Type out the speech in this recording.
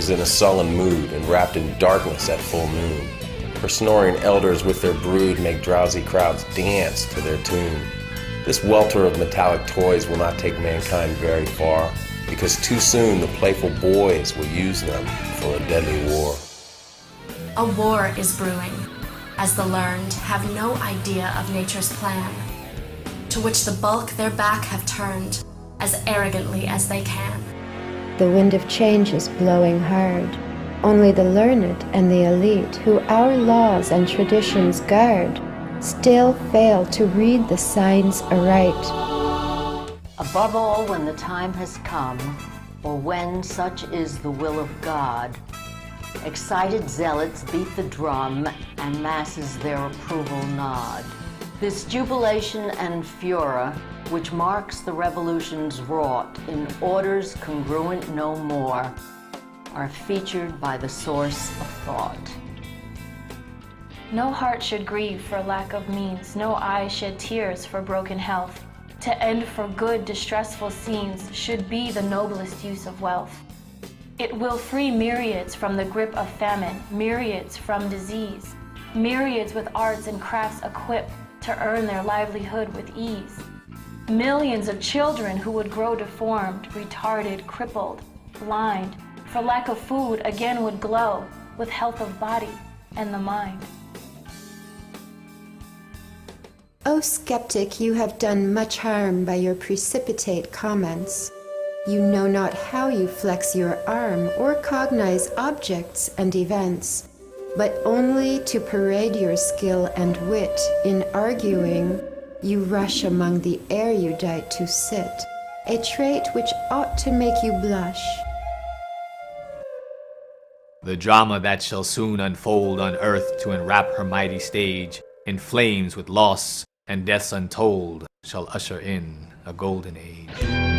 is in a sullen mood and wrapped in darkness at full moon. Her snoring elders with their brood make drowsy crowds dance to their tune. This welter of metallic toys will not take mankind very far, because too soon the playful boys will use them for a deadly war. A war is brewing, as the learned have no idea of nature's plan, to which the bulk their back have turned as arrogantly as they can. The wind of change is blowing hard. Only the learned and the elite, who our laws and traditions guard, still fail to read the signs aright. Above all, when the time has come, or when such is the will of God, excited zealots beat the drum and masses their approval nod. This jubilation and furor, which marks the revolutions wrought in orders congruent no more, are featured by the source of thought. No heart should grieve for lack of means, no eye shed tears for broken health. To end for good distressful scenes should be the noblest use of wealth. It will free myriads from the grip of famine, myriads from disease, myriads with arts and crafts equipped to earn their livelihood with ease. Millions of children who would grow deformed, retarded, crippled, blind, for lack of food again would glow with health of body and the mind. O skeptic, you have done much harm by your precipitate comments. You know not how you flex your arm or cognize objects and events, but only to parade your skill and wit in arguing, you rush among the erudite to sit, a trait which ought to make you blush. The drama that shall soon unfold on earth to enwrap her mighty stage in flames with loss and deaths untold shall usher in a golden age.